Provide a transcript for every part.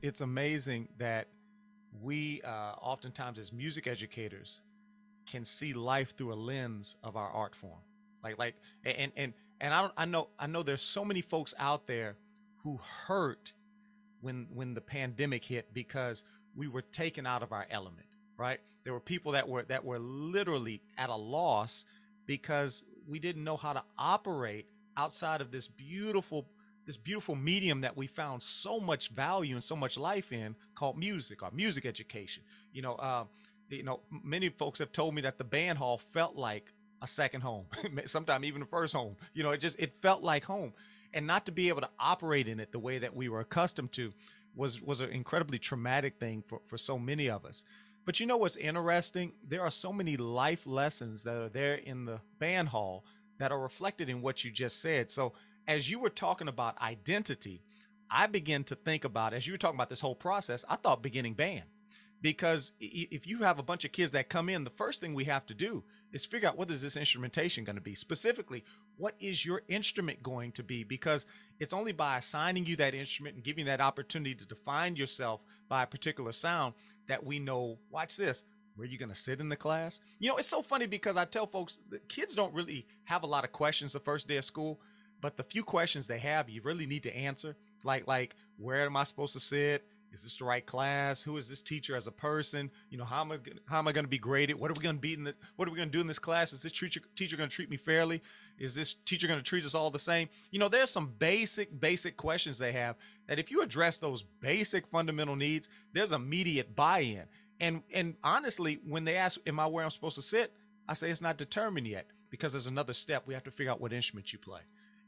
It's amazing that we oftentimes as music educators can see life through a lens of our art form. Like and I know there's so many folks out there who hurt when the pandemic hit because we were taken out of our element, right? There were people that were literally at a loss because we didn't know how to operate outside of this beautiful medium that we found so much value and so much life in, called music or music education. You know, many folks have told me that the band hall felt like a second home, sometimes even the first home. It felt like home, and not to be able to operate in it the way that we were accustomed to was an incredibly traumatic thing for so many of us. But you know what's interesting? There are so many life lessons that are there in the band hall that are reflected in what you just said. So as you were talking about identity, I began to think about, as you were talking about this whole process, I thought beginning band. Because if you have a bunch of kids that come in, the first thing we have to do is figure out, what is this instrumentation going to be? Specifically, what is your instrument going to be? Because it's only by assigning you that instrument and giving that opportunity to define yourself by a particular sound that we know, watch this, where you're going to sit in the class. It's so funny because I tell folks that kids don't really have a lot of questions the first day of school, but the few questions they have, you really need to answer. Like, where am I supposed to sit? Is this the right class? Who is this teacher as a person? How am I going to be graded? What are we going to be what are we going to do in this class? Is this teacher going to treat me fairly? Is this teacher going to treat us all the same? There's some basic questions they have that if you address those basic fundamental needs, there's immediate buy-in. And honestly, when they ask, am I where I'm supposed to sit? I say it's not determined yet, because there's another step. We have to figure out what instrument you play.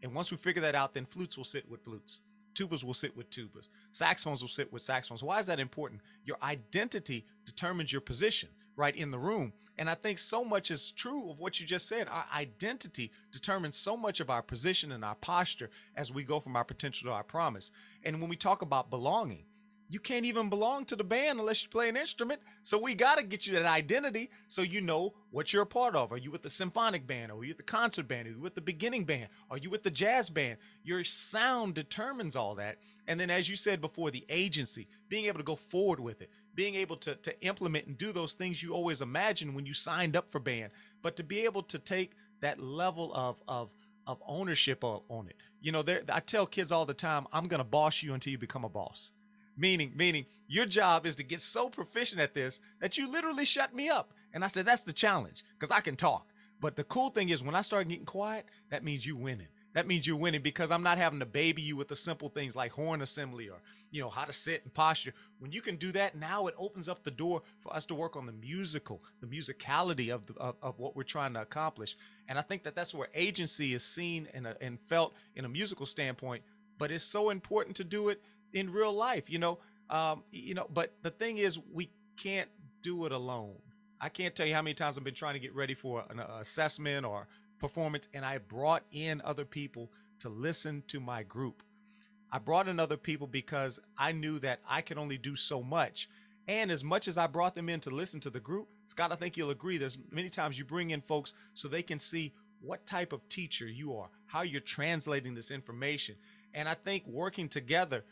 And once we figure that out, then flutes will sit with flutes. Tubas will sit with tubas. Saxophones will sit with saxophones. Why is that important? Your identity determines your position, right, in the room. And I think so much is true of what you just said. Our identity determines so much of our position and our posture as we go from our potential to our promise. And when we talk about belonging, you can't even belong to the band unless you play an instrument. So we got to get you that identity so you know what you're a part of. Are you with the symphonic band? Are you with the concert band? Are you with the beginning band? Are you with the jazz band? Your sound determines all that. And then, as you said before, the agency, being able to go forward with it, being able to implement and do those things you always imagined when you signed up for band, but to be able to take that level of ownership on it. I tell kids all the time, I'm going to boss you until you become a boss. Meaning your job is to get so proficient at this that you literally shut me up. And I said, that's the challenge, because I can talk. But the cool thing is, when I start getting quiet, that means you winning. That means you're winning, because I'm not having to baby you with the simple things like horn assembly or, how to sit and posture. When you can do that, now it opens up the door for us to work on the musicality of what we're trying to accomplish. And I think that that's where agency is seen and felt in a musical standpoint, but it's so important to do it in real life, but the thing is, we can't do it alone. I can't tell you how many times I've been trying to get ready for an assessment or performance, and I brought in other people to listen to my group. I brought in other people because I knew that I could only do so much. And as much as I brought them in to listen to the group, Scott, I think you'll agree, there's many times you bring in folks so they can see what type of teacher you are, how you're translating this information. And I think working together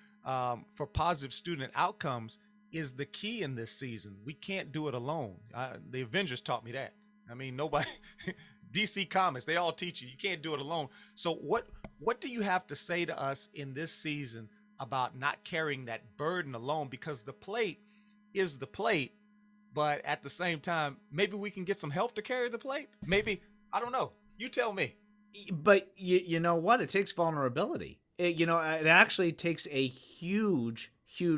for positive student outcomes is the key in this season. We can't do it alone. The Avengers taught me that. I mean, nobody, DC Comics, they all teach you can't do it alone. So what do you have to say to us in this season about not carrying that burden alone? Because the plate is the plate, but at the same time, maybe we can get some help to carry the plate. Maybe, I don't know. You tell me. But you know what? It takes vulnerability. It actually takes a huge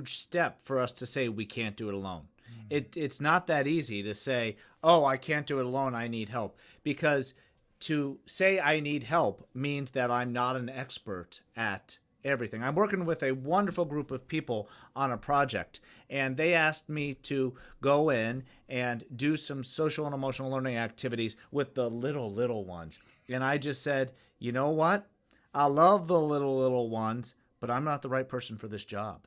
step for us to say we can't do it alone. It's not that easy to say, oh, I can't do it alone, I need help. Because to say I need help means that I'm not an expert at everything. I'm working with a wonderful group of people on a project, and they asked me to go in and do some social and emotional learning activities with the little ones. And I just said, you know what? I love the little ones, but I'm not the right person for this job.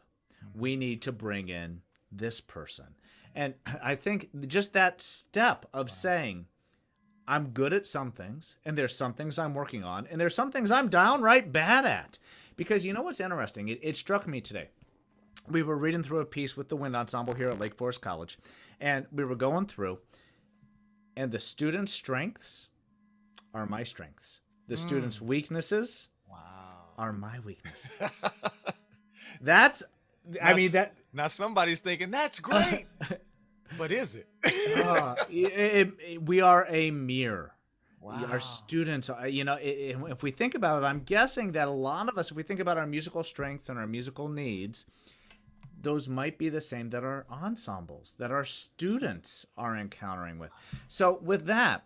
We need to bring in this person. And I think just that step of saying, I'm good at some things, and there's some things I'm working on, and there's some things I'm downright bad at. Because you know what's interesting? It struck me today. we were reading through a piece with the wind ensemble here at Lake Forest College, and we were going through, and the students' strengths are my strengths. The students' Mm. weaknesses Wow. are my weaknesses. That's, I Now, mean, that now somebody's thinking that's great, but is it? we are a mirror. Our Wow. students are, if we think about it, I'm guessing that a lot of us, if we think about our musical strengths and our musical needs, those might be the same that our ensembles, that our students are encountering with. So, with that,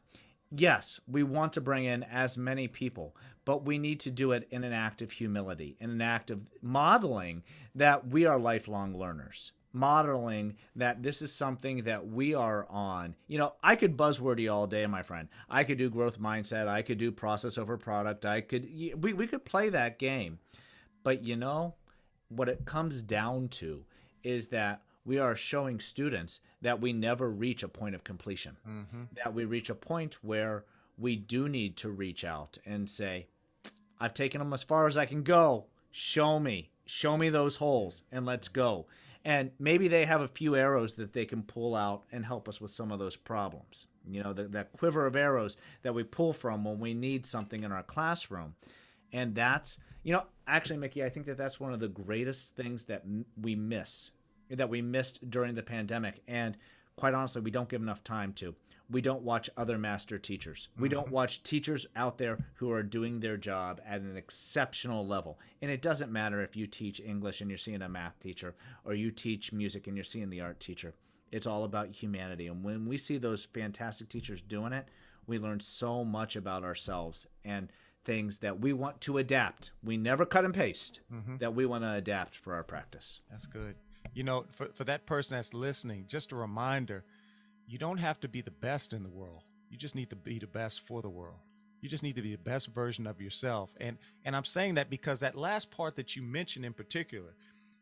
yes, we want to bring in as many people, but we need to do it in an act of humility, in an act of modeling that we are lifelong learners, modeling that this is something that we are on. I could buzzword you all day, my friend. I could do growth mindset. I could do process over product. We could play that game. But what it comes down to is that we are showing students that we never reach a point of completion, Mm-hmm. that we reach a point where we do need to reach out and say, I've taken them as far as I can go. Show me those holes and let's go. And maybe they have a few arrows that they can pull out and help us with some of those problems. That quiver of arrows that we pull from when we need something in our classroom. And that's, actually, Mickey, I think that that's one of the greatest things that we missed during the pandemic. And quite honestly, we don't give enough time to. We don't watch other master teachers. We don't Mm-hmm. watch teachers out there who are doing their job at an exceptional level. And it doesn't matter if you teach English and you're seeing a math teacher, or you teach music and you're seeing the art teacher. It's all about humanity. And when we see those fantastic teachers doing it, we learn so much about ourselves and things that we want to adapt. We never cut and paste, Mm-hmm. that we want to adapt for our practice. That's good. For that person that's listening, just a reminder, you don't have to be the best in the world. You just need to be the best for the world. You just need to be the best version of yourself. And I'm saying that because that last part that you mentioned in particular,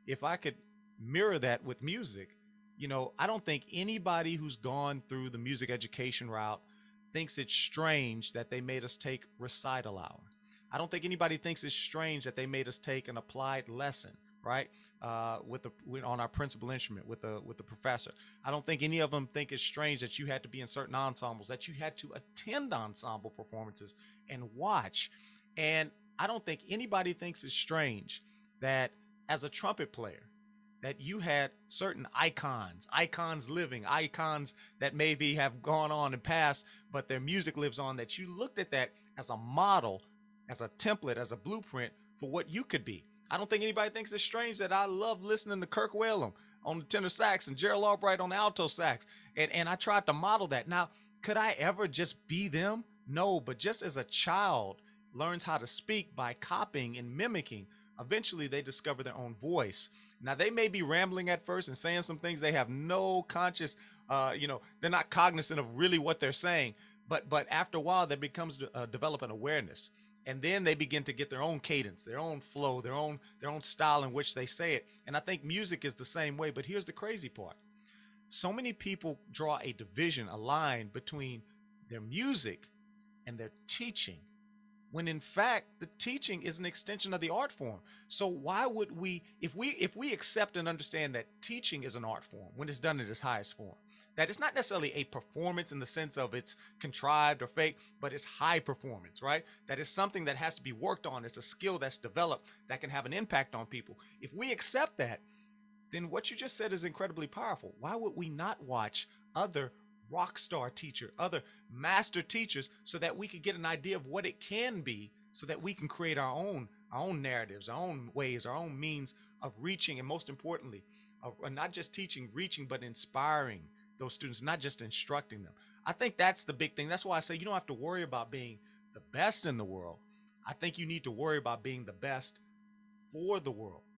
if I could mirror that with music, I don't think anybody who's gone through the music education route thinks it's strange that they made us take recital hour. I don't think anybody thinks it's strange that they made us take an applied lesson, right? On our principal instrument with the professor. I don't think any of them think it's strange that you had to be in certain ensembles, that you had to attend ensemble performances and watch. And I don't think anybody thinks it's strange that as a trumpet player, that you had certain icons living, icons that maybe have gone on and passed, but their music lives on, that you looked at that as a model, as a template, as a blueprint for what you could be. I don't think anybody thinks it's strange that I love listening to Kirk Whalum on the tenor sax and Gerald Albright on the alto sax. And I tried to model that. Now, could I ever just be them? No, but just as a child learns how to speak by copying and mimicking, eventually they discover their own voice. Now, they may be rambling at first and saying some things they have no conscious, they're not cognizant of really what they're saying. But after a while, there becomes develop an awareness, and then they begin to get their own cadence, their own flow, their own style in which they say it. And I think music is the same way. But here's the crazy part: so many people draw a division, a line between their music and their teaching, when in fact the teaching is an extension of the art form. So why would we, if we accept and understand that teaching is an art form when it's done in its highest form, that it's not necessarily a performance in the sense of it's contrived or fake, but it's high performance, right? That is something that has to be worked on. It's a skill that's developed that can have an impact on people. If we accept that, then what you just said is incredibly powerful. Why would we not watch other rock star teacher, other master teachers, so that we could get an idea of what it can be, so that we can create our own narratives, our own ways, our own means of reaching, and most importantly, of not just teaching, reaching, but inspiring those students, not just instructing them. I think that's the big thing. That's why I say you don't have to worry about being the best in the world. I think you need to worry about being the best for the world.